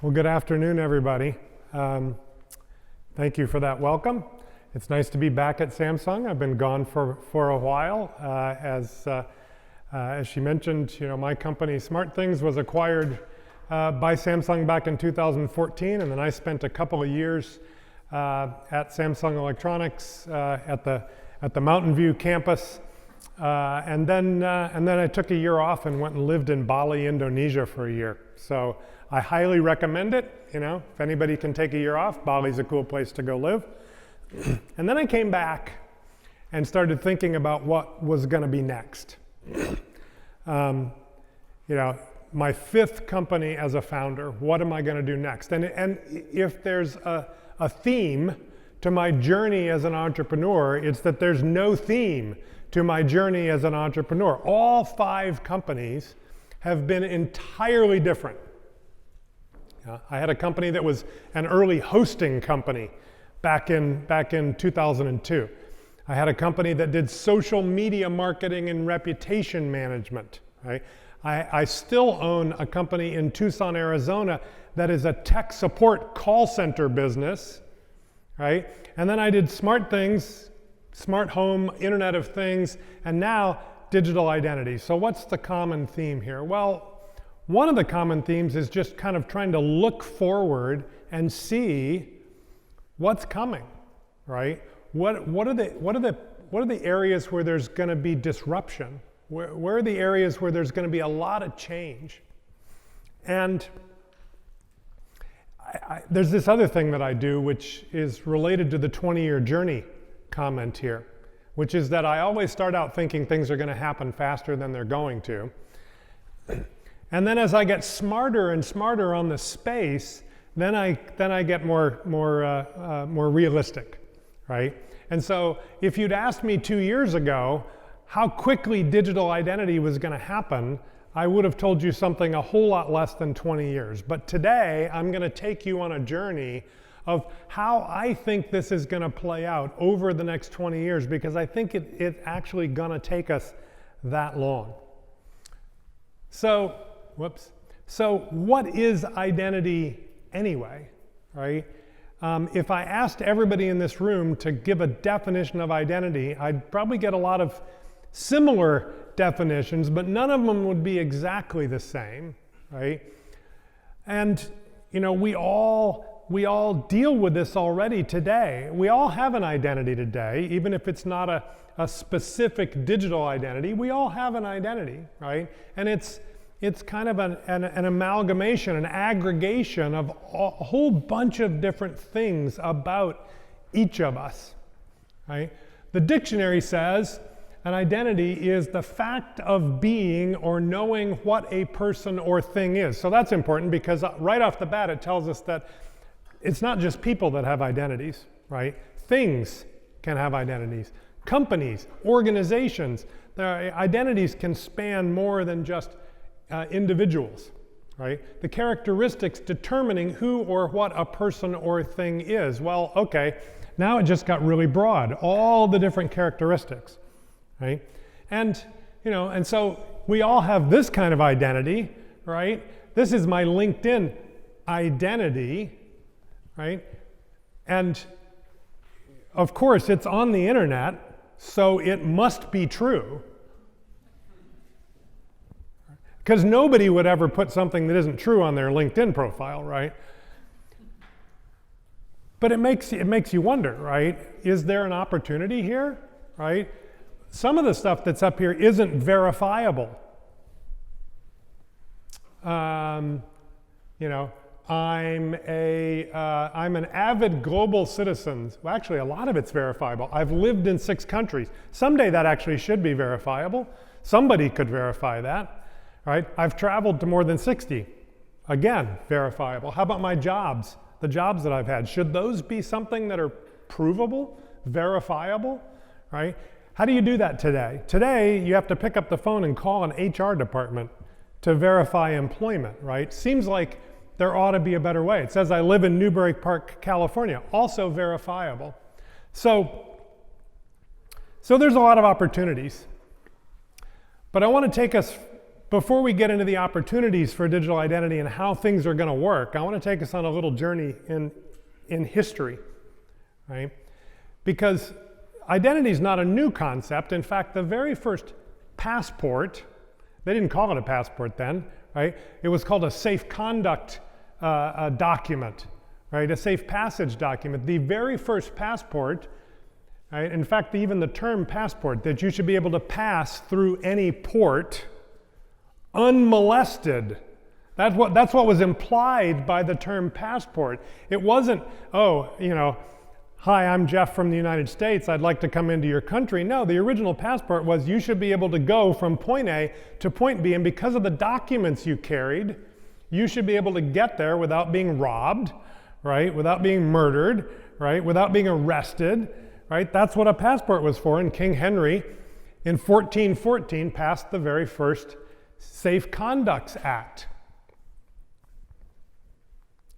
Well, good afternoon, everybody. Thank you for that welcome. It's nice to be back at Samsung. I've been gone for a while. As she mentioned, my company SmartThings was acquired by Samsung back in 2014, and then I spent a couple of years at Samsung Electronics at the Mountain View campus, and then I took a year off and went and lived in Bali, Indonesia for a year. So I highly recommend it. If anybody can take a year off, Bali's a cool place to go live. And then I came back and started thinking about what was going to be next. My fifth company as a founder, what am I going to do next? And if there's a theme to my journey as an entrepreneur, it's that there's no theme to my journey as an entrepreneur. All 5 companies have been entirely different. I had a company that was an early hosting company back in 2002. I had a company that did social media marketing and reputation management. Right? I still own a company in Tucson, Arizona that is a tech support call center business. Right? And then I did SmartThings, smart home, Internet of Things, and now digital identity. So what's the common theme here? Well, one of the common themes is just kind of trying to look forward and see what's coming, right? What are the areas where there's going to be disruption? Where are the areas where there's going to be a lot of change? And there's this other thing that I do, which is related to the 20-year journey comment here, which is that I always start out thinking things are going to happen faster than they're going to. And then as I get smarter and smarter on the space, then I get more realistic, right? And so if you'd asked me 2 years ago how quickly digital identity was going to happen, I would have told you something a whole lot less than 20 years. But today I'm going to take you on a journey of how I think this is going to play out over the next 20 years, because I think it's actually going to take us that long. So what is identity anyway, right? If I asked everybody in this room to give a definition of identity, I'd probably get a lot of similar definitions, but none of them would be exactly the same, right? And we all deal with this already today. We all have an identity today, even if it's not a specific digital identity. We all have an identity, right? And it's kind of an amalgamation, an aggregation of a whole bunch of different things about each of us, right? The dictionary says an identity is the fact of being or knowing what a person or thing is. So that's important, because right off the bat it tells us that it's not just people that have identities, right? Things can have identities. Companies, organizations, their identities can span more than just individuals, right? The characteristics determining who or what a person or thing is. Well, okay, now it just got really broad, all the different characteristics, right? And so we all have this kind of identity, right? This is my LinkedIn identity, right? And of course it's on the internet, so it must be true. Because nobody would ever put something that isn't true on their LinkedIn profile, right? But it makes you wonder, right? Is there an opportunity here, right? Some of the stuff that's up here isn't verifiable. I'm an avid global citizen. Well, actually, a lot of it's verifiable. I've lived in 6 countries. Someday that actually should be verifiable. Somebody could verify that. Right? I've traveled to more than 60. Again, verifiable. How about my jobs? The jobs that I've had. Should those be something that are provable, verifiable? Right? How do you do that today? Today, you have to pick up the phone and call an HR department to verify employment, right? Seems like there ought to be a better way. It says I live in Newbury Park, California. Also verifiable. So there's a lot of opportunities. But I want to take us before we get into the opportunities for digital identity and how things are going to work, I want to take us on a little journey in history, right? Because identity is not a new concept. In fact, the very first passport, they didn't call it a passport then, right? It was called a safe conduct document, right? A safe passage document. The very first passport, right? In fact, even the term passport, that you should be able to pass through any port unmolested. That's what was implied by the term passport. It wasn't, oh, you know, hi, I'm Jeff from the United States, I'd like to come into your country. No, the original passport was you should be able to go from point A to point B, and because of the documents you carried, you should be able to get there without being robbed, right? Without being murdered, right? Without being arrested, right? That's what a passport was for, and King Henry in 1414 passed the very first Safe Conducts Act.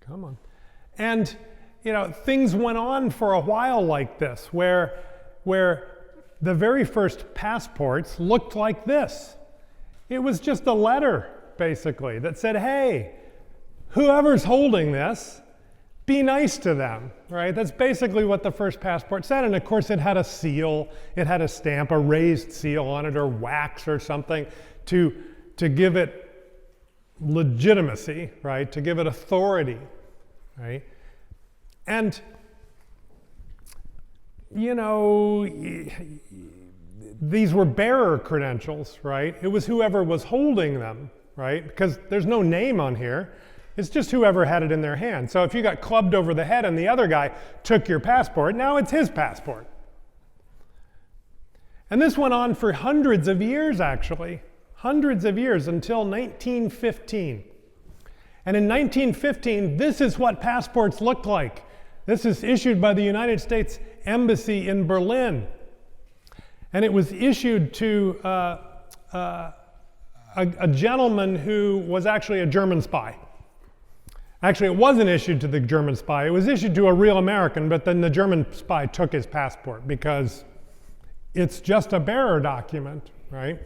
Come on. And, you know, things went on for a while like this, where the very first passports looked like this. It was just a letter, basically, that said, hey, whoever's holding this, be nice to them, right? That's basically what the first passport said. And of course, it had a seal, it had a stamp, a raised seal on it, or wax or something to give it legitimacy, right? To give it authority, right? And, you know, these were bearer credentials, right? It was whoever was holding them, right? Because there's no name on here. It's just whoever had it in their hand. So if you got clubbed over the head and the other guy took your passport, now it's his passport. And this went on for hundreds of years, actually. Hundreds of years until 1915. And in 1915, this is what passports looked like. This is issued by the United States Embassy in Berlin. And it was issued to a gentleman who was actually a German spy. Actually, it wasn't issued to the German spy. It was issued to a real American, but then the German spy took his passport because it's just a bearer document, right?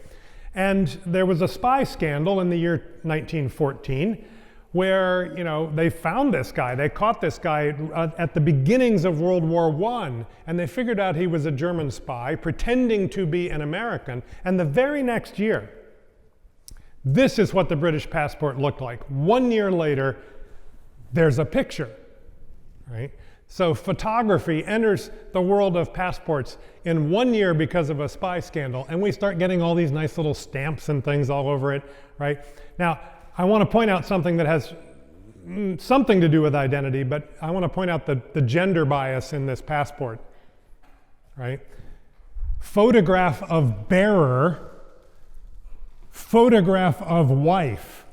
And there was a spy scandal in the year 1914 where, you know, they found this guy. They caught this guy at the beginnings of World War I, and they figured out he was a German spy pretending to be an American. And the very next year, this is what the British passport looked like. 1 year later, there's a picture, right? So photography enters the world of passports in 1 year because of a spy scandal, and we start getting all these nice little stamps and things all over it, right? Now, I want to point out something that has something to do with identity, but I want to point out the gender bias in this passport, right? Photograph of bearer, photograph of wife,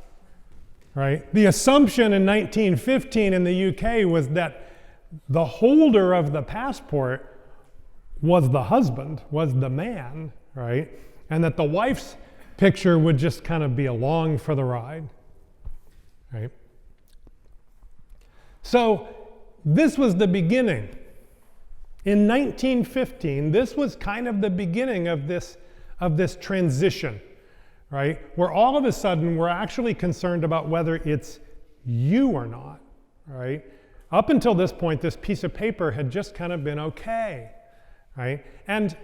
right? The assumption in 1915 in the UK was that the holder of the passport was the husband, was the man, right? And that the wife's picture would just kind of be along for the ride, right? So this was the beginning. In 1915, this was kind of the beginning of this transition, right? Where all of a sudden we're actually concerned about whether it's you or not, right? Up until this point, this piece of paper had just kind of been okay, right? And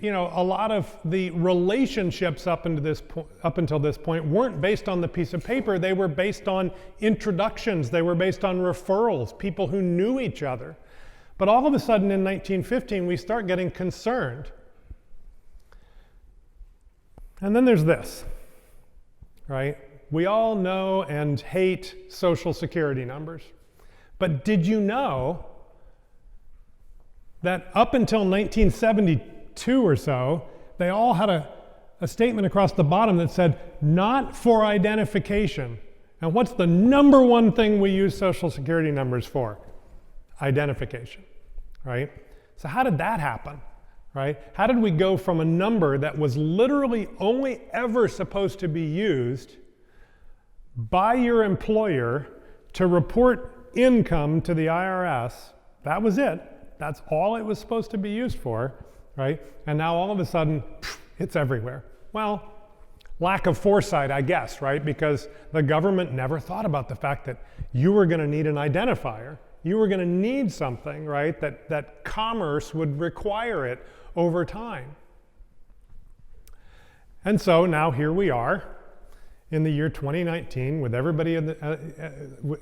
you know, a lot of the relationships up until this point weren't based on the piece of paper. They were based on introductions. They were based on referrals, people who knew each other. But all of a sudden in 1915, we start getting concerned. And then there's this, right? We all know and hate Social Security numbers. But did you know that up until 1972 or so, they all had a statement across the bottom that said, not for identification. And what's the number one thing we use Social Security numbers for? Identification, right? So how did that happen, right? How did we go from a number that was literally only ever supposed to be used by your employer to report income to the IRS? That was it. That's all it was supposed to be used for, right? And now all of a sudden, it's everywhere. Well, Lack of foresight, I guess, right? Because the government never thought about the fact that you were going to need an identifier. You were going to need something, right, that commerce would require it over time. And so now here we are in the year 2019 with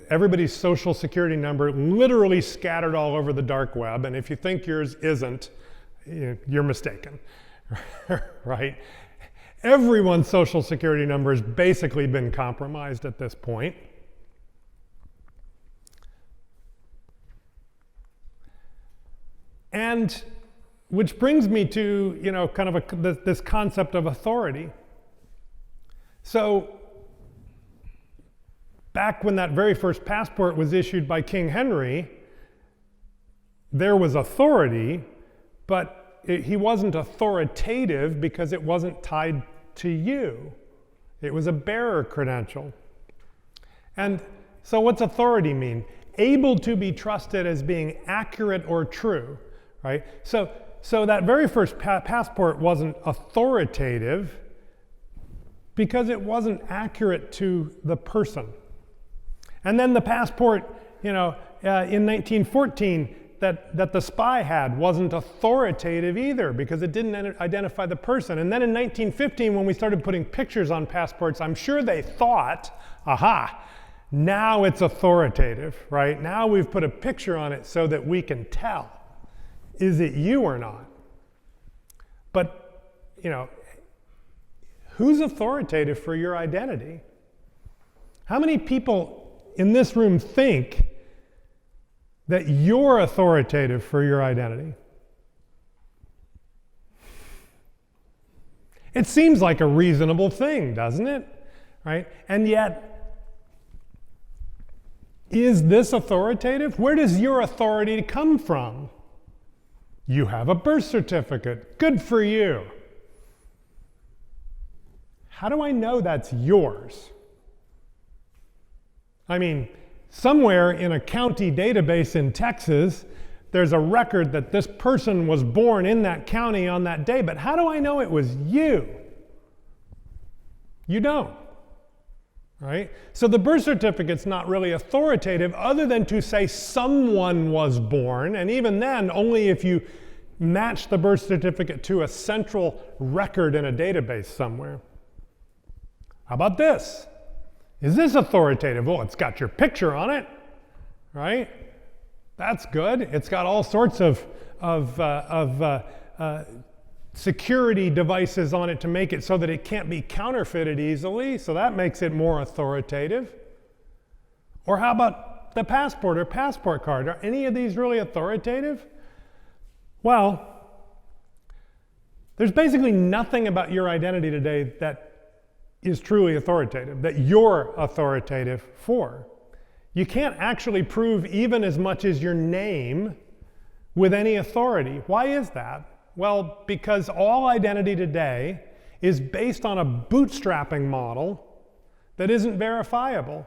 everybody's social security number literally scattered all over the dark web. And if you think yours isn't, you're mistaken, right? Everyone's social security number has basically been compromised at this point. And which brings me to, kind of this concept of authority. So back when that very first passport was issued by King Henry, there was authority, but he wasn't authoritative because it wasn't tied to you. It was a bearer credential. And so what's authority mean? Able to be trusted as being accurate or true, right? So that very first passport wasn't authoritative because it wasn't accurate to the person. And then the passport, in 1914, that the spy had wasn't authoritative either because it didn't identify the person. And then in 1915, when we started putting pictures on passports, I'm sure they thought, aha, now it's authoritative, right? Now we've put a picture on it so that we can tell, is it you or not? But, who's authoritative for your identity? How many people in this room think that you're authoritative for your identity? It seems like a reasonable thing, doesn't it? Right? And yet, is this authoritative? Where does your authority come from? You have a birth certificate. Good for you. How do I know that's yours? I mean, somewhere in a county database in Texas, there's a record that this person was born in that county on that day, but how do I know it was you? You don't, right? So the birth certificate's not really authoritative other than to say someone was born, and even then, only if you match the birth certificate to a central record in a database somewhere. How about this? Is this authoritative? Well, it's got your picture on it, right? That's good. It's got all sorts of security devices on it to make it so that it can't be counterfeited easily, so that makes it more authoritative. Or how about the passport or passport card? Are any of these really authoritative? Well, there's basically nothing about your identity today that is truly authoritative, that you're authoritative for. You can't actually prove even as much as your name with any authority. Why is that? Well, because all identity today is based on a bootstrapping model that isn't verifiable,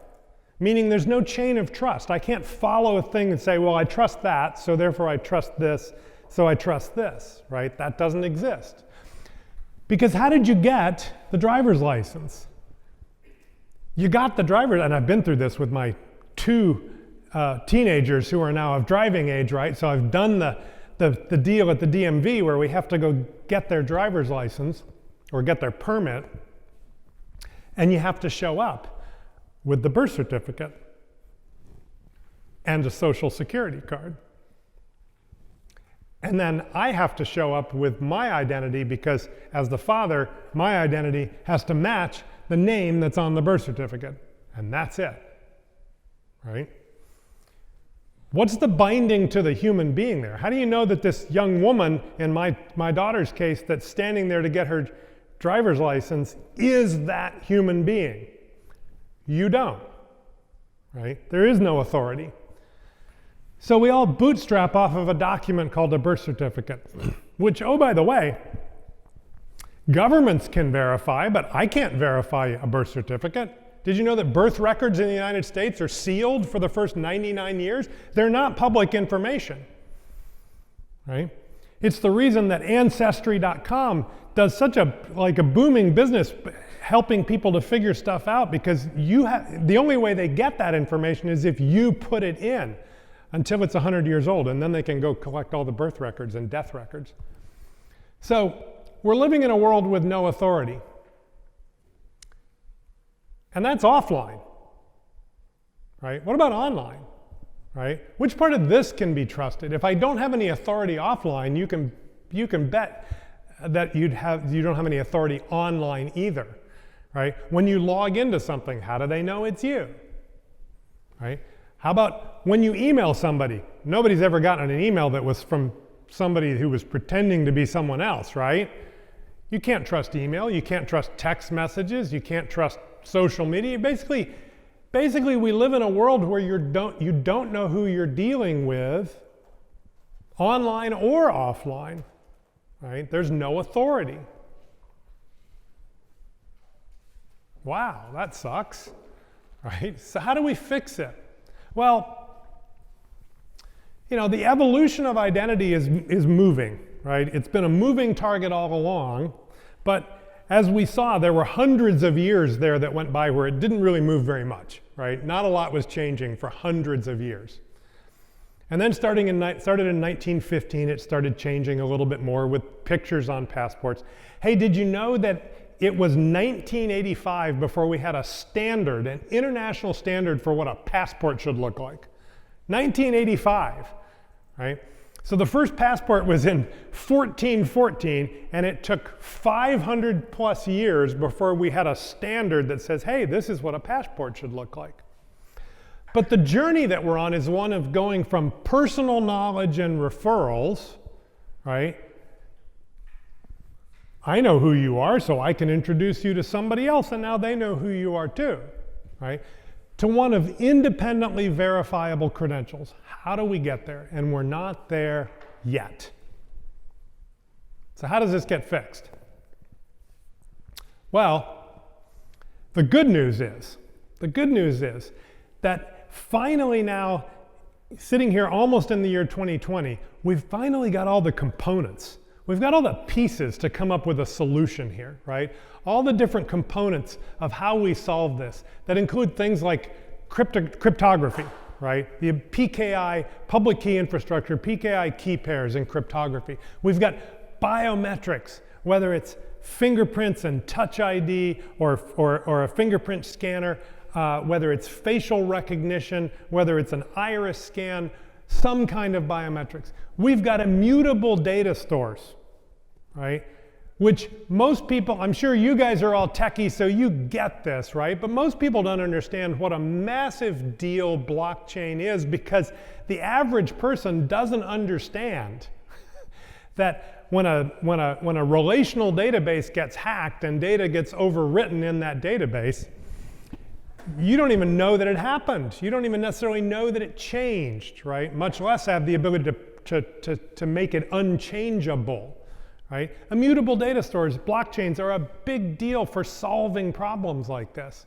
meaning there's no chain of trust. I can't follow a thing and say, well, I trust that, so therefore I trust this, so I trust this, right? That doesn't exist. Because how did you get the driver's license? You got the driver's, and I've been through this with my two teenagers who are now of driving age, right? So I've done the deal at the DMV where we have to go get their driver's license or get their permit, and you have to show up with the birth certificate and a social security card. And then I have to show up with my identity because as the father, my identity has to match the name that's on the birth certificate. And that's it, right? What's the binding to the human being there? How do you know that this young woman, in my daughter's case, that's standing there to get her driver's license is that human being? You don't, right? There is no authority. So we all bootstrap off of a document called a birth certificate, which, oh, by the way, governments can verify, but I can't verify a birth certificate. Did you know that birth records in the United States are sealed for the first 99 years? They're not public information, right? It's the reason that Ancestry.com does such a booming business helping people to figure stuff out, because the only way they get that information is if you put it in until it's 100 years old, and then they can go collect all the birth records and death records. So we're living in a world with no authority. And that's offline, right? What about online, right? Which part of this can be trusted? If I don't have any authority offline, you can bet that you don't have any authority online either, right? When you log into something, how do they know it's you, right? How about when you email somebody? Nobody's ever gotten an email that was from somebody who was pretending to be someone else, right? You can't trust email, you can't trust text messages, you can't trust social media. Basically we live in a world where you don't know who you're dealing with, online or offline, right? There's no authority. Wow, that sucks, right? So how do we fix it? Well, the evolution of identity is moving, right? It's been a moving target all along, but as we saw, there were hundreds of years there that went by where it didn't really move very much, right? Not a lot was changing for hundreds of years. And then started in 1915, it started changing a little bit more with pictures on passports. Hey, did you know that it was 1985 before we had a standard, an international standard for what a passport should look like? 1985, right? So the first passport was in 1414, and it took 500 plus years before we had a standard that says, hey, this is what a passport should look like. But the journey that we're on is one of going from personal knowledge and referrals, right? I know who you are, so I can introduce you to somebody else, and now they know who you are too, right? To one of independently verifiable credentials. How do we get there? And we're not there yet. So how does this get fixed? Well, the good news is that finally now, sitting here almost in the year 2020, we've finally got all the components. We've got all the pieces to come up with a solution here, right? All the different components of how we solve this that include things like cryptography, right? The PKI, public key infrastructure, PKI key pairs and cryptography. We've got biometrics, whether it's fingerprints and touch ID or a fingerprint scanner, whether it's facial recognition, whether it's an iris scan, some kind of biometrics. We've got immutable data stores, right? Which most people, I'm sure you guys are all techie, so you get this, right? But most people don't understand what a massive deal blockchain is, because the average person doesn't understand that when a relational database gets hacked and data gets overwritten in that database, you don't even know that it happened. You don't even necessarily know that it changed, right? Much less have the ability to make it unchangeable. Right? Immutable data stores, blockchains, are a big deal for solving problems like this.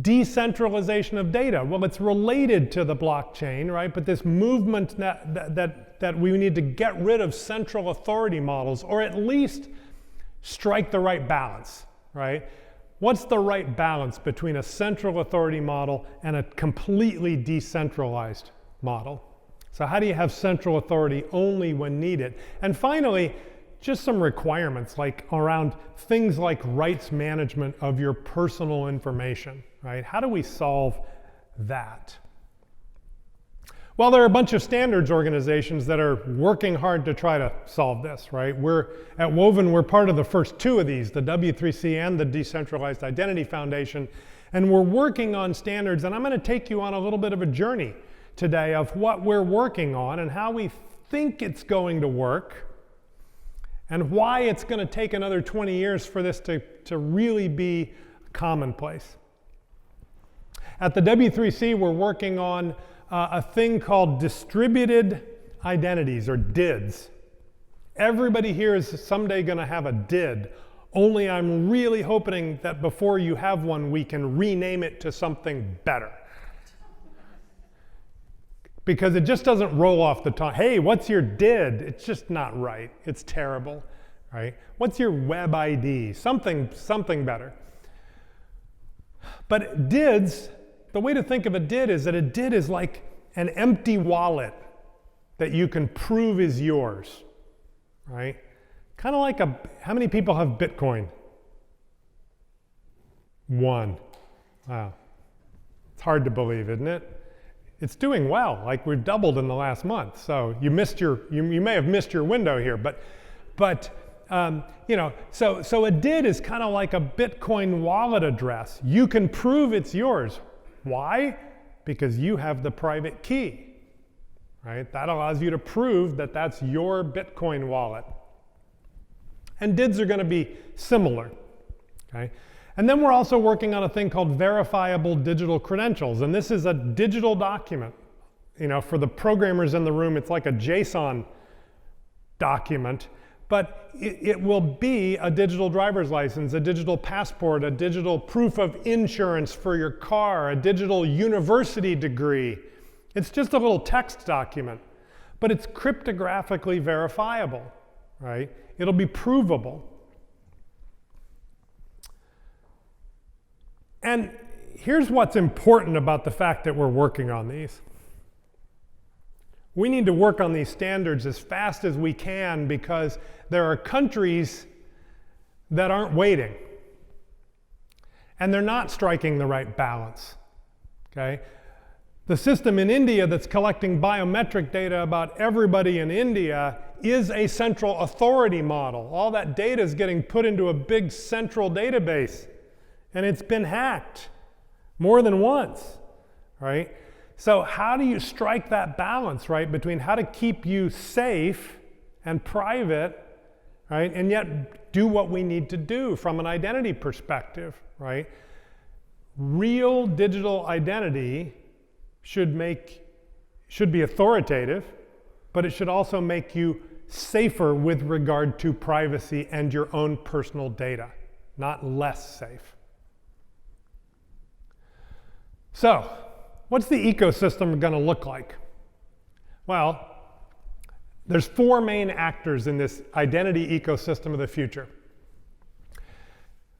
Decentralization of data, well, it's related to the blockchain, right? But this movement that we need to get rid of central authority models, or at least strike the right balance, right? What's the right balance between a central authority model and a completely decentralized model? So how do you have central authority only when needed? And finally, just some requirements around things like rights management of your personal information, right? How do we solve that? Well, there are a bunch of standards organizations that are working hard to try to solve this, right? At Woven, we're part of the first two of these, the W3C and the Decentralized Identity Foundation, and we're working on standards, and I'm going to take you on a little bit of a journey today of what we're working on and how we think it's going to work, and why it's going to take another 20 years for this to really be commonplace. At the W3C, we're working on a thing called distributed identities, or DIDs. Everybody here is someday going to have a DID, only I'm really hoping that before you have one, we can rename it to something better. because it just doesn't roll off the tongue. Hey, what's your DID? It's just not right. It's terrible, right? What's your web ID? Something better. But DIDs, the way to think of a DID is that a DID is like an empty wallet that you can prove is yours, right? Kind of like how many people have Bitcoin? 1. Wow. It's hard to believe, isn't it? It's doing well, like we've doubled in the last month. So you may have missed your window here, but so a DID is kind of like a Bitcoin wallet address. You can prove it's yours. Why? Because you have the private key, right? That allows you to prove that that's your Bitcoin wallet. And DIDs are going to be similar, okay? And then we're also working on a thing called verifiable digital credentials. And this is a digital document. For the programmers in the room, it's like a JSON document, but it will be a digital driver's license, a digital passport, a digital proof of insurance for your car, a digital university degree. It's just a little text document, but it's cryptographically verifiable, right? It'll be provable. And here's what's important about the fact that we're working on these. We need to work on these standards as fast as we can because there are countries that aren't waiting. And they're not striking the right balance, okay? The system in India that's collecting biometric data about everybody in India is a central authority model. All that data is getting put into a big central database. And it's been hacked more than once, right? So how do you strike that balance, right, between how to keep you safe and private, right, and yet do what we need to do from an identity perspective, right? Real digital identity should be authoritative, but it should also make you safer with regard to privacy and your own personal data, not less safe. So, what's the ecosystem going to look like? Well, there's 4 main actors in this identity ecosystem of the future.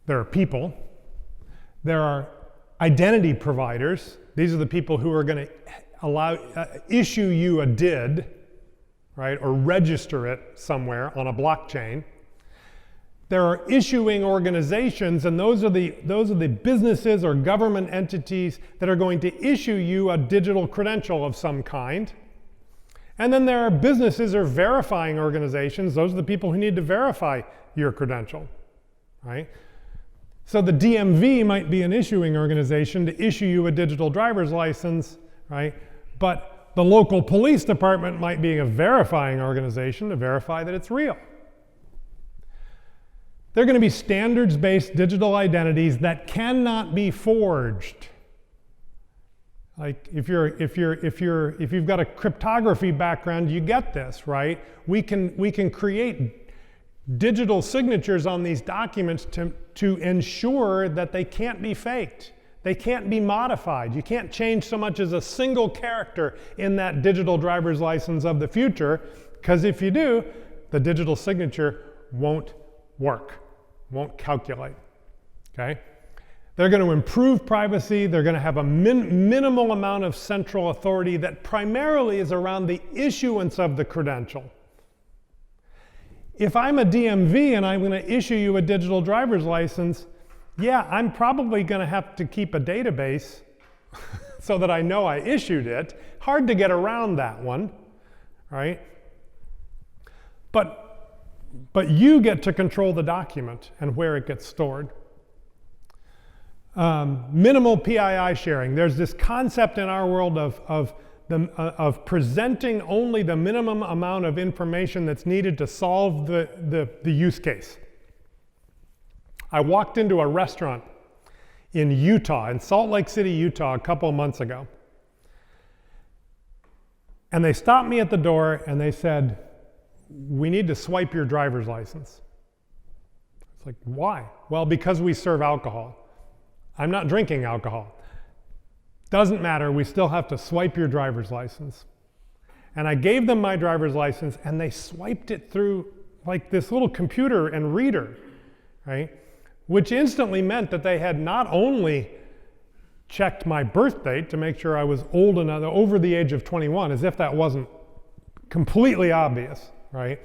There are people. There are identity providers. These are the people who are going to issue you a DID, right, or register it somewhere on a blockchain. There are issuing organizations, and those are the businesses or government entities that are going to issue you a digital credential of some kind. And then there are businesses or verifying organizations. Those are the people who need to verify your credential, right? So the DMV might be an issuing organization to issue you a digital driver's license, right? But the local police department might be a verifying organization to verify that it's real. They're going to be standards-based digital identities that cannot be forged. Like if you've got a cryptography background, you get this, right? We can create digital signatures on these documents to ensure that they can't be faked. They can't be modified. You can't change so much as a single character in that digital driver's license of the future, because if you do, the digital signature won't work. Won't calculate, okay? They're going to improve privacy. They're going to have a minimal amount of central authority that primarily is around the issuance of the credential. If I'm a DMV and I'm going to issue you a digital driver's license, yeah, I'm probably going to have to keep a database so that I know I issued it. Hard to get around that one, right? But you get to control the document and where it gets stored. Minimal PII sharing. There's this concept in our world of presenting only the minimum amount of information that's needed to solve the use case. I walked into a restaurant in Utah, in Salt Lake City, Utah, a couple of months ago. And they stopped me at the door and they said, "We need to swipe your driver's license." It's like, why? Well, because we serve alcohol. I'm not drinking alcohol. Doesn't matter, we still have to swipe your driver's license. and I gave them my driver's license, and they swiped it through like this little computer and reader, right? Which instantly meant that they had not only checked my birth date to make sure I was old enough, over the age of 21, as if that wasn't completely obvious, right?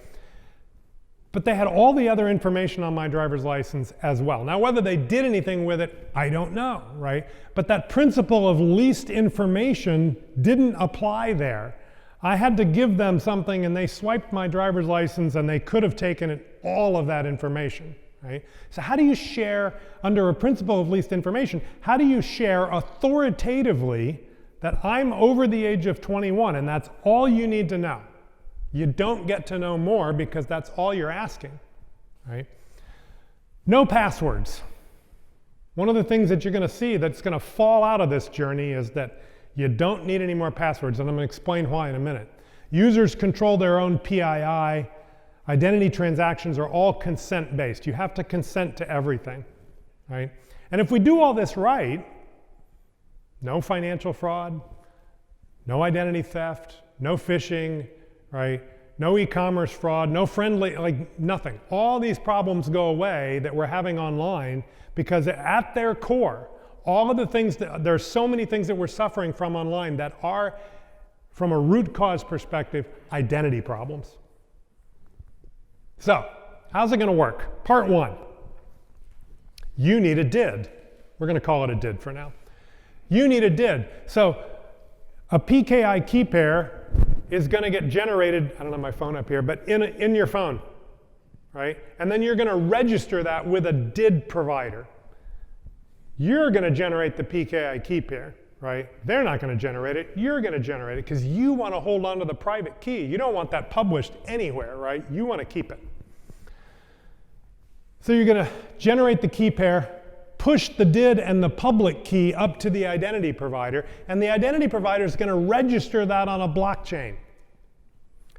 But they had all the other information on my driver's license as well. Now, whether they did anything with it, I don't know, right? But that principle of least information didn't apply there. I had to give them something, and they swiped my driver's license, and they could have taken all of that information, right? So how do you share, under a principle of least information, how do you share authoritatively that I'm over the age of 21, and that's all you need to know? You don't get to know more because that's all you're asking, right? No passwords. One of the things that you're going to see that's going to fall out of this journey is that you don't need any more passwords, and I'm going to explain why in a minute. Users control their own PII. Identity transactions are all consent-based. You have to consent to everything, right? And if we do all this right, no financial fraud, no identity theft, no phishing, right? No e-commerce fraud, no friendly, like nothing. All these problems go away that we're having online because at their core, all of the things there's so many things that we're suffering from online that are, from a root cause perspective, identity problems. So, how's it going to work? Part one, you need a DID. We're going to call it a DID for now. You need a DID. So, a PKI key pair is going to get generated, I don't have my phone up here, but in your phone, right? And then you're going to register that with a DID provider. You're going to generate the PKI key pair, right? They're not going to generate it. You're going to generate it because you want to hold on to the private key. You don't want that published anywhere, right? You want to keep it. So you're going to generate the key pair, push the DID and the public key up to the identity provider, and the identity provider is going to register that on a blockchain.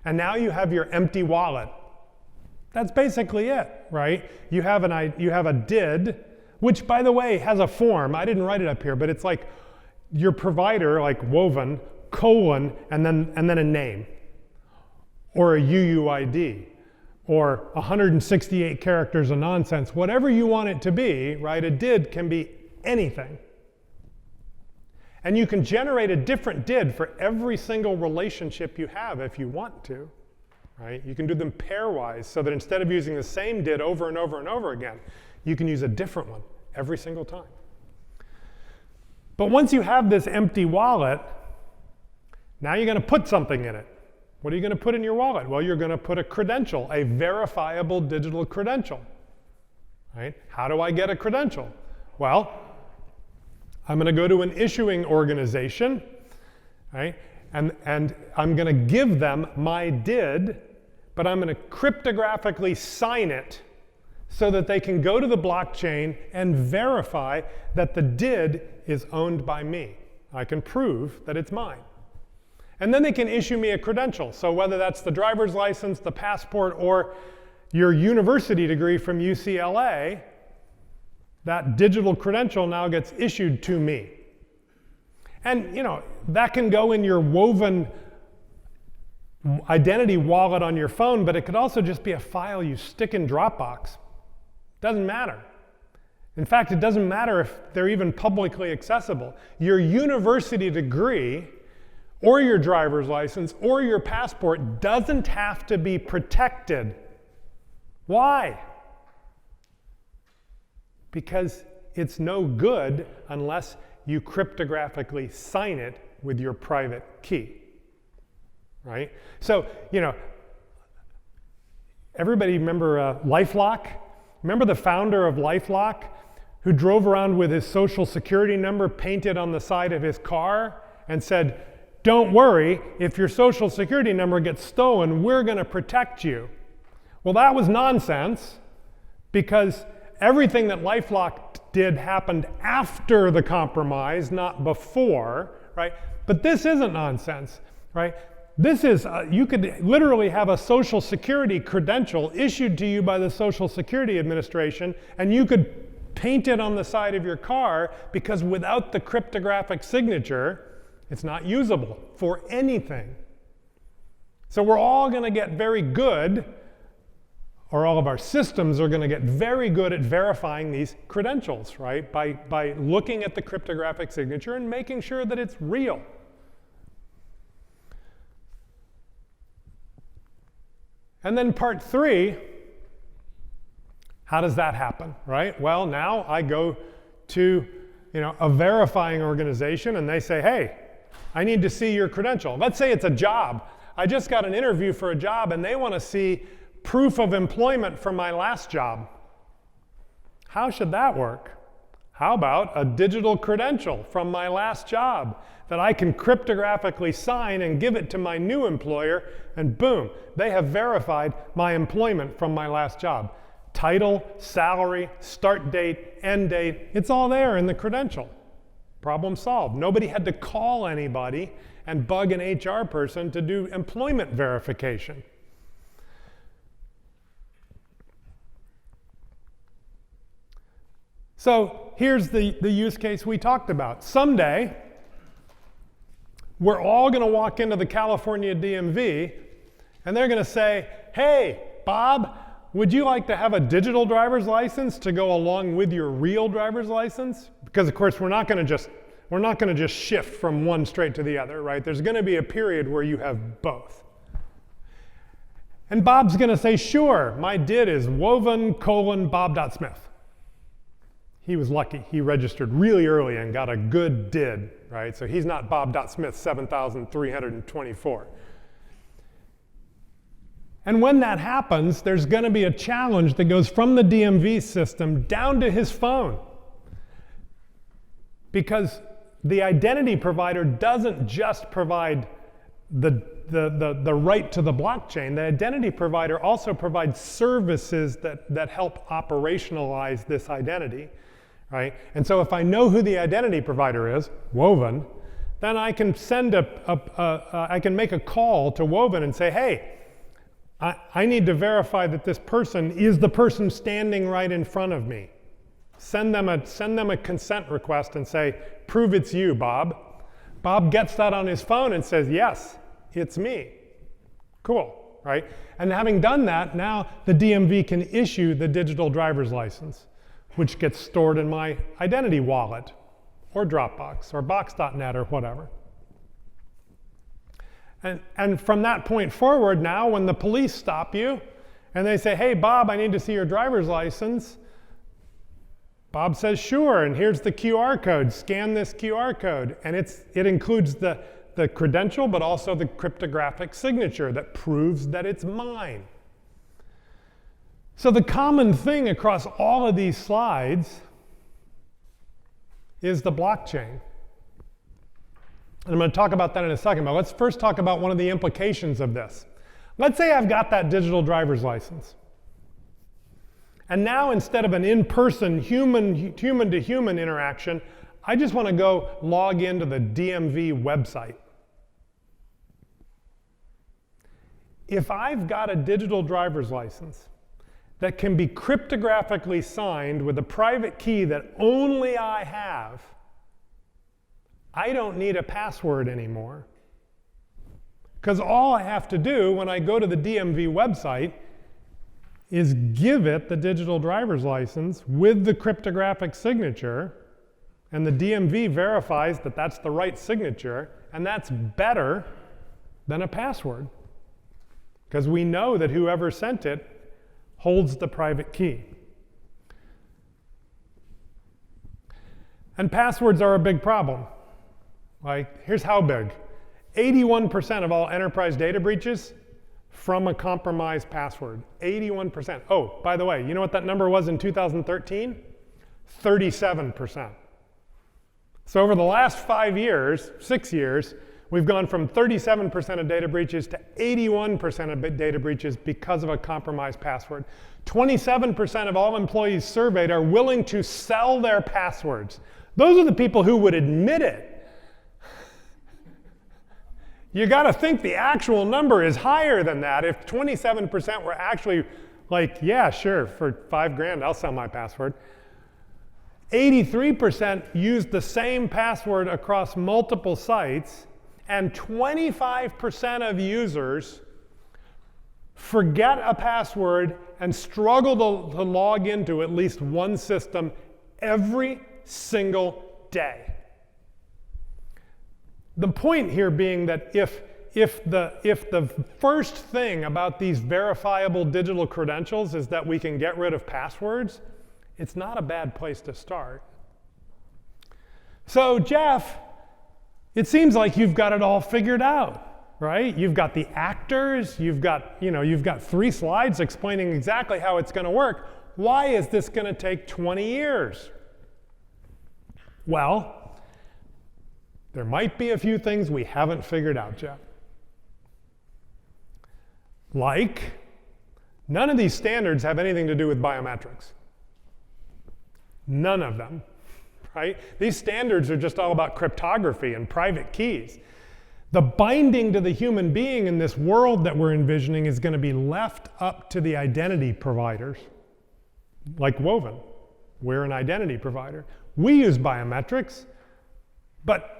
And now you have your empty wallet. That's basically it, right? You have a DID, which, by the way, has a form. I didn't write it up here, but it's like your provider, like Woven, colon, and then a name, or a UUID, or 168 characters of nonsense, whatever you want it to be, right? A DID can be anything. And you can generate a different DID for every single relationship you have if you want to, right? You can do them pairwise so that instead of using the same DID over and over and over again, you can use a different one every single time. But once you have this empty wallet, now you're going to put something in it. What are you going to put in your wallet? Well, you're going to put a credential, a verifiable digital credential, right? How do I get a credential? Well, I'm going to go to an issuing organization, right? And I'm going to give them my DID, but I'm going to cryptographically sign it so that they can go to the blockchain and verify that the DID is owned by me. I can prove that it's mine. And then they can issue me a credential. So whether that's the driver's license, the passport, or your university degree from UCLA, that digital credential now gets issued to me. And that can go in your Woven identity wallet on your phone, but it could also just be a file you stick in Dropbox. Doesn't matter. In fact, it doesn't matter if they're even publicly accessible. Your university degree or your driver's license or your passport doesn't have to be protected. Why? Because it's no good unless you cryptographically sign it with your private key, right? So, everybody remember LifeLock? Remember the founder of LifeLock who drove around with his social security number painted on the side of his car and said, "Don't worry, if your social security number gets stolen, we're going to protect you." Well, that was nonsense because everything that LifeLock did happened after the compromise, not before, right? But this isn't nonsense, right? This is, you could literally have a social security credential issued to you by the Social Security Administration, and you could paint it on the side of your car because without the cryptographic signature, it's not usable for anything. So we're all going to get very good, or all of our systems are going to get very good at verifying these credentials, right? By looking at the cryptographic signature and making sure that it's real. And then part 3, how does that happen, right? Well, now I go to a verifying organization and they say, hey, I need to see your credential. Let's say it's a job. I just got an interview for a job and they want to see proof of employment from my last job. How should that work? How about a digital credential from my last job that I can cryptographically sign and give it to my new employer, and boom, they have verified my employment from my last job. Title, salary, start date, end date, it's all there in the credential. Problem solved. Nobody had to call anybody and bug an HR person to do employment verification. So here's the use case we talked about. Someday, we're all going to walk into the California DMV and they're going to say, hey, Bob, would you like to have a digital driver's license to go along with your real driver's license? Because of course we're not going to just shift from one straight to the other, right? There's going to be a period where you have both. And Bob's going to say, sure, my DID is woven:bob.smith. He was lucky. He registered really early and got a good DID, right? So he's not Bob.Smith 7,324. And when that happens, there's going to be a challenge that goes from the DMV system down to his phone. Because the identity provider doesn't just provide the right to the blockchain. The identity provider also provides services that help operationalize this identity, right? And so if I know who the identity provider is, Woven, then I can send I can make a call to Woven and say, hey, I need to verify that this person is the person standing right in front of me. Send them a consent request and say, prove it's you, Bob. Bob gets that on his phone and says, yes, it's me. Cool, right? And having done that, now the DMV can issue the digital driver's license, which gets stored in my identity wallet or Dropbox or Box.net or whatever. And from that point forward now, when the police stop you and they say, hey, Bob, I need to see your driver's license, Bob says, sure, and here's the QR code. Scan this QR code. And it includes the credential, but also the cryptographic signature that proves that it's mine. So the common thing across all of these slides is the blockchain. And I'm going to talk about that in a second, but let's first talk about one of the implications of this. Let's say I've got that digital driver's license. And now instead of an in-person human-to-human interaction, I just want to go log into the DMV website. If I've got a digital driver's license that can be cryptographically signed with a private key that only I have, I don't need a password anymore. Because all I have to do when I go to the DMV website is give it the digital driver's license with the cryptographic signature, and the DMV verifies that that's the right signature, and that's better than a password. Because we know that whoever sent it holds the private key. And passwords are a big problem. Like, here's how big. 81% of all enterprise data breaches from a compromised password. 81%. Oh, by the way, you know what that number was in 2013? 37%. So over the last 6 years, we've gone from 37% of data breaches to 81% of data breaches because of a compromised password. 27% of all employees surveyed are willing to sell their passwords. Those are the people who would admit it. You got to think the actual number is higher than that. If 27% were actually like, yeah, sure, for $5,000, I'll sell my password. 83% used the same password across multiple sites, and 25% of users forget a password, and struggle to log into at least one system every single day. The point here being that if the first thing about these verifiable digital credentials is that we can get rid of passwords, it's not a bad place to start. So Jeff, it seems like you've got it all figured out, right? You've got the actors, you've got 3 slides explaining exactly how it's going to work. Why is this going to take 20 years? Well, there might be a few things we haven't figured out, Jeff. Like, none of these standards have anything to do with biometrics. None of them, right? These standards are just all about cryptography and private keys. The binding to the human being in this world that we're envisioning is going to be left up to the identity providers, like Woven. We're an identity provider. We use biometrics, but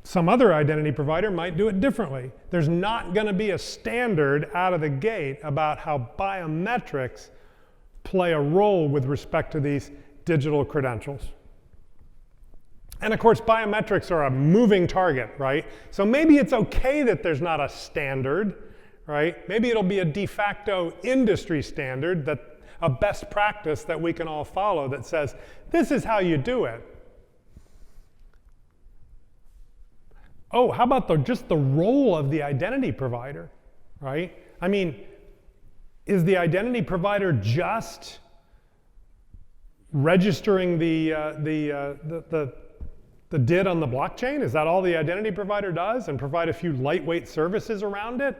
some other identity provider might do it differently. There's not going to be a standard out of the gate about how biometrics play a role with respect to these digital credentials. And of course, biometrics are a moving target, right? So maybe it's okay that there's not a standard, right? Maybe it'll be a de facto industry standard, that a best practice that we can all follow that says, this is how you do it. Oh, how about just the role of the identity provider, right? I mean, is the identity provider just registering the DID on the blockchain? Is that all the identity provider does, and provide a few lightweight services around it,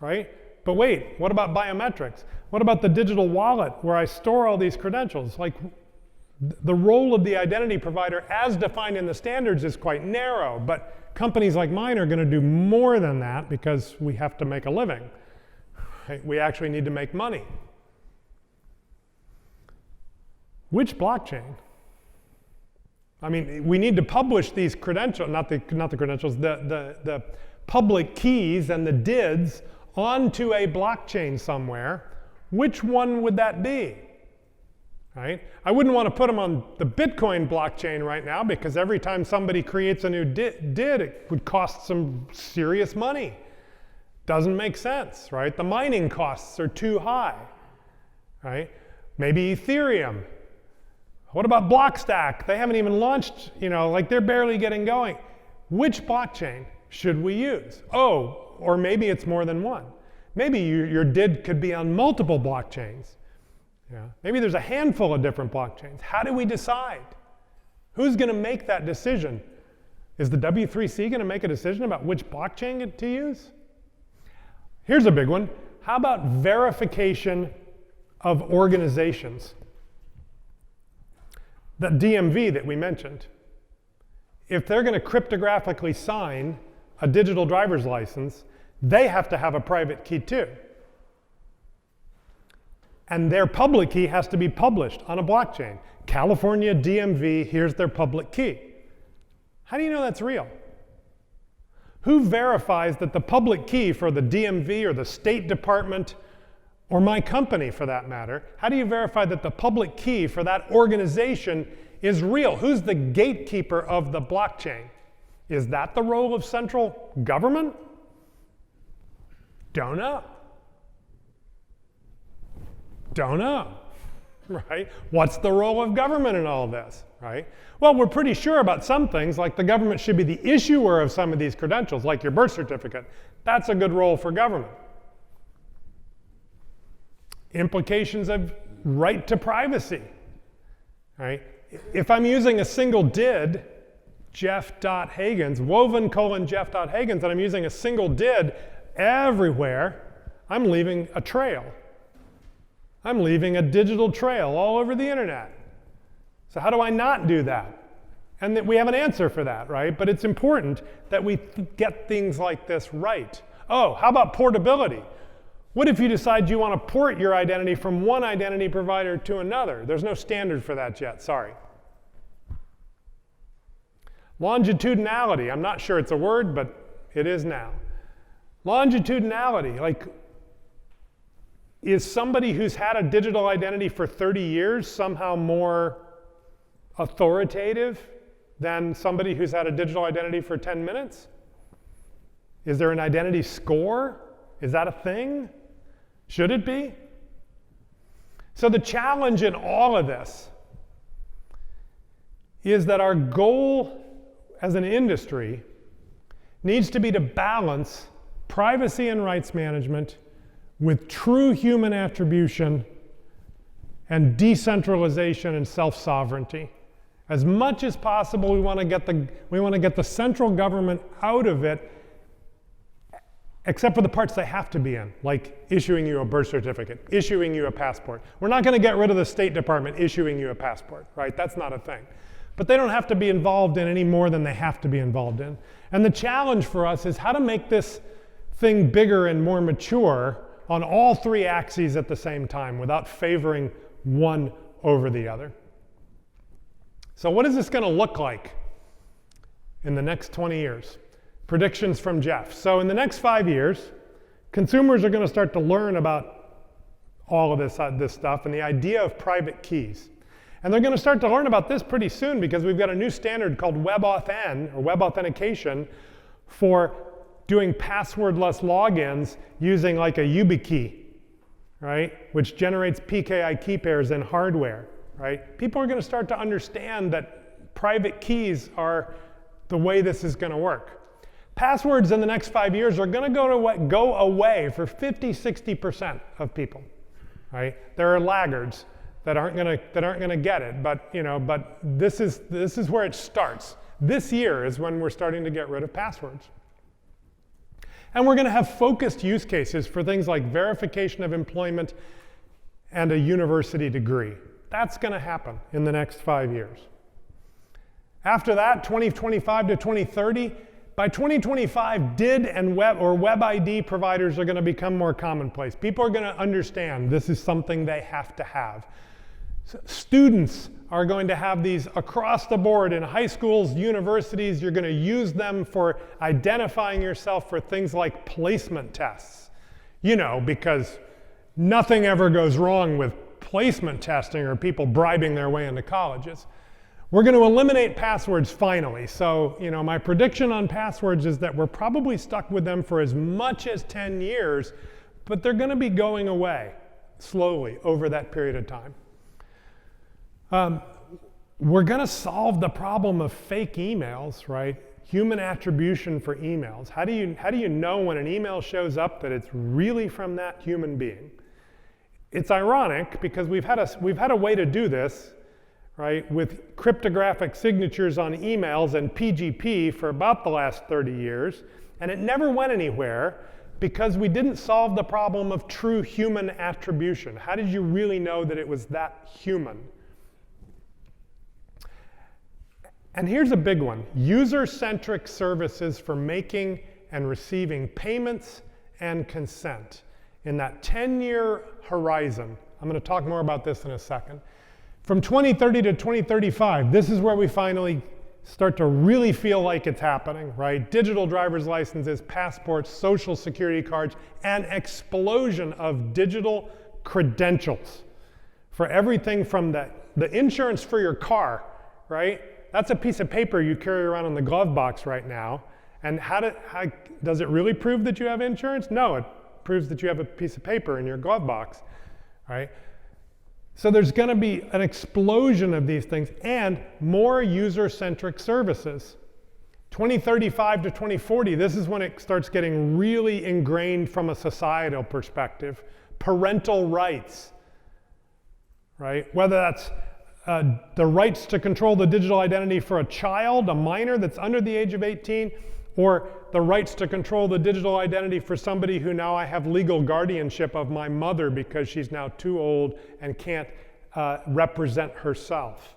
right? But wait, what about biometrics? What about the digital wallet where I store all these credentials? Like, the role of the identity provider as defined in the standards is quite narrow, but companies like mine are going to do more than that because we have to make a living. Right? We actually need to make money. Which blockchain? I mean, we need to publish these credentials, not the credentials, the public keys and the DIDs onto a blockchain somewhere. Which one would that be? Right? I wouldn't want to put them on the Bitcoin blockchain right now, because every time somebody creates a new DID, it would cost some serious money. Doesn't make sense, right? The mining costs are too high, right? Maybe Ethereum. What about Blockstack? They haven't even launched, like they're barely getting going. Which blockchain should we use? Oh, or maybe it's more than one. Maybe your DID could be on multiple blockchains. Yeah. Maybe there's a handful of different blockchains. How do we decide? Who's going to make that decision? Is the W3C going to make a decision about which blockchain to use? Here's a big one. How about verification of organizations? The DMV that we mentioned. If they're going to cryptographically sign a digital driver's license, they have to have a private key too. And their public key has to be published on a blockchain. California DMV, here's their public key. How do you know that's real? Who verifies that the public key for the DMV or the State Department, or my company for that matter, how do you verify that the public key for that organization is real? Who's the gatekeeper of the blockchain? Is that the role of central government? Don't know. Don't know, right? What's the role of government in all this, right? Well, we're pretty sure about some things, like the government should be the issuer of some of these credentials, like your birth certificate. That's a good role for government. Implications of right to privacy, right? If I'm using a single DID, Jeff.Hagins, woven:/Jeff.Hagins, and I'm using a single DID everywhere, I'm leaving a trail. I'm leaving a digital trail all over the internet. So how do I not do that? And that we have an answer for that, right? But it's important that we get things like this right. Oh, how about portability? What if you decide you want to port your identity from one identity provider to another? There's no standard for that yet, sorry. Longitudinality, I'm not sure it's a word, but it is now. Longitudinality, like, Is somebody who's had a digital identity for 30 years somehow more authoritative than somebody who's had a digital identity for 10 minutes? Is there an identity score? Is that a thing? Should it be? So the challenge in all of this is that our goal as an industry needs to be to balance privacy and rights management with true human attribution and decentralization and self-sovereignty. As much as possible, we want to get the central government out of it, except for the parts they have to be in, like issuing you a birth certificate, issuing you a passport. We're not going to get rid of the State Department issuing you a passport, right? That's not a thing. But they don't have to be involved in any more than they have to be involved in. And the challenge for us is how to make this thing bigger and more mature on all three axes at the same time without favoring one over the other. So what is this going to look like in the next 20 years? Predictions from Jeff. So in the next 5 years, consumers are going to start to learn about all of this stuff and the idea of private keys. And they're going to start to learn about this pretty soon because we've got a new standard called WebAuthn, or Web Authentication, for doing passwordless logins using like a YubiKey, right? Which generates PKI key pairs in hardware, right? People are going to start to understand that private keys are the way this is going to work. Passwords in the next 5 years are going to go away for 50-60% of people, right? There are laggards that aren't going to get it, but this is where it starts. This year is when we're starting to get rid of passwords. And we're going to have focused use cases for things like verification of employment and a university degree. That's going to happen in the next 5 years. After that, 2025 to 2030, by 2025, DID and web ID providers are going to become more commonplace. People are going to understand this is something they have to have. So students are going to have these across the board in high schools, universities. You're going to use them for identifying yourself for things like placement tests. Because nothing ever goes wrong with placement testing or people bribing their way into colleges. We're going to eliminate passwords finally. So, my prediction on passwords is that we're probably stuck with them for as much as 10 years, but they're going to be going away slowly over that period of time. We're going to solve the problem of fake emails, right? Human attribution for emails. How do you know when an email shows up that it's really from that human being? It's ironic because we've had a way to do this, right, with cryptographic signatures on emails and PGP for about the last 30 years, and it never went anywhere because we didn't solve the problem of true human attribution. How did you really know that it was that human? And here's a big one: user-centric services for making and receiving payments and consent. In that 10-year horizon, I'm going to talk more about this in a second. From 2030 to 2035, this is where we finally start to really feel like it's happening, right? Digital driver's licenses, passports, social security cards, an explosion of digital credentials for everything from the insurance for your car, right? That's a piece of paper you carry around in the glove box right now. And how does it really prove that you have insurance? No, it proves that you have a piece of paper in your glove box, right? So there's going to be an explosion of these things and more user-centric services. 2035 to 2040, this is when it starts getting really ingrained from a societal perspective. Parental rights, right? Whether that's the rights to control the digital identity for a child, a minor that's under the age of 18, or the rights to control the digital identity for somebody who now I have legal guardianship of my mother because she's now too old and can't represent herself,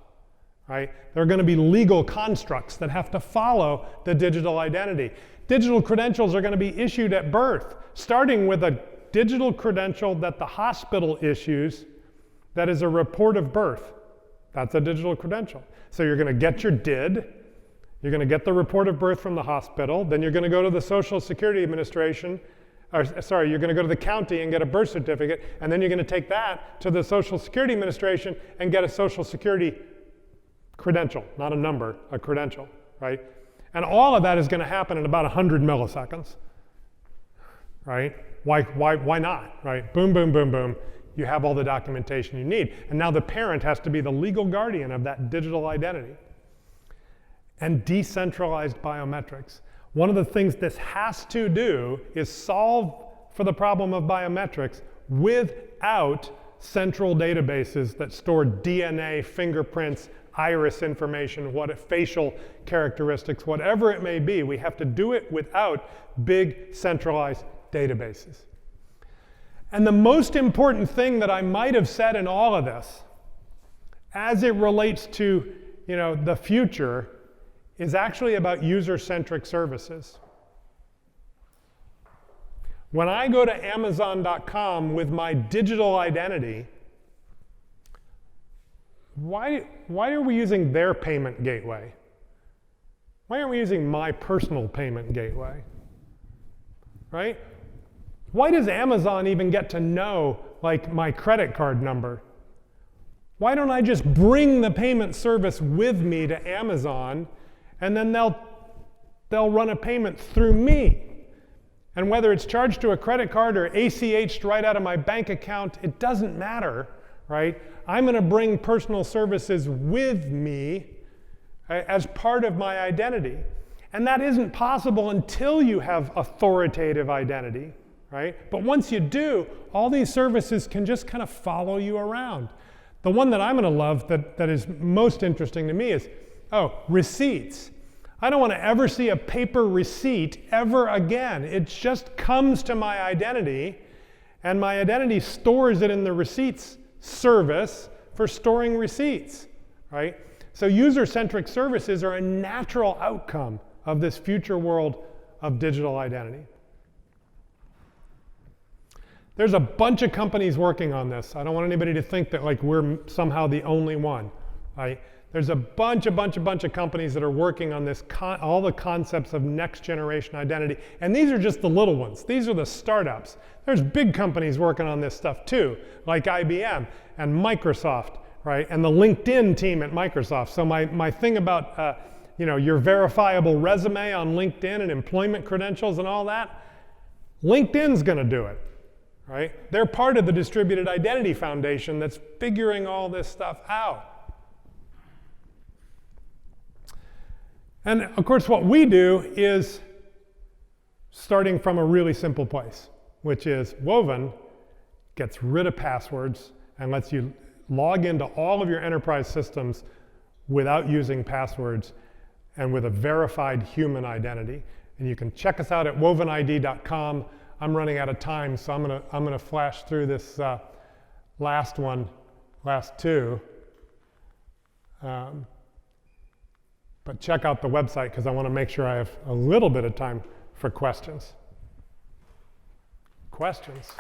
right? There are going to be legal constructs that have to follow the digital identity. Digital credentials are going to be issued at birth, starting with a digital credential that the hospital issues that is a report of birth. That's a digital credential. So you're going to get your DID, you're going to get the report of birth from the hospital, then you're going to go to the Social Security Administration or sorry, you're going to go to the county and get a birth certificate, and then you're going to take that to the Social Security Administration and get a Social Security credential, not a number, a credential, right? And all of that is going to happen in about 100 milliseconds, right? Why not, right? Boom, boom, boom, boom. You have all the documentation you need. And now the parent has to be the legal guardian of that digital identity. And decentralized biometrics. One of the things this has to do is solve for the problem of biometrics without central databases that store DNA, fingerprints, iris information, facial characteristics, whatever it may be. We have to do it without big centralized databases. And the most important thing that I might have said in all of this, as it relates to the future, is actually about user-centric services. When I go to Amazon.com with my digital identity, why are we using their payment gateway? Why aren't we using my personal payment gateway? Right? Why does Amazon even get to know my credit card number? Why don't I just bring the payment service with me to Amazon, and then they'll run a payment through me? And whether it's charged to a credit card or ACH'd right out of my bank account, it doesn't matter, right? I'm going to bring personal services with me as part of my identity. And that isn't possible until you have authoritative identity, right? But once you do, all these services can just kind of follow you around. The one that I'm going to love that is most interesting to me is, receipts. I don't want to ever see a paper receipt ever again. It just comes to my identity, and my identity stores it in the receipts service for storing receipts, right? So user-centric services are a natural outcome of this future world of digital identity. There's a bunch of companies working on this. I don't want anybody to think that we're somehow the only one, right? There's a bunch of companies that are working on this, all the concepts of next generation identity. And these are just the little ones. These are the startups. There's big companies working on this stuff too, like IBM and Microsoft, right? And the LinkedIn team at Microsoft. So my thing about your verifiable resume on LinkedIn and employment credentials and all that, LinkedIn's going to do it, right? They're part of the Distributed Identity Foundation that's figuring all this stuff out. And of course, what we do is starting from a really simple place, which is Woven gets rid of passwords and lets you log into all of your enterprise systems without using passwords and with a verified human identity. And you can check us out at wovenid.com. I'm running out of time, so I'm gonna flash through this last two. But check out the website because I want to make sure I have a little bit of time for questions. Questions?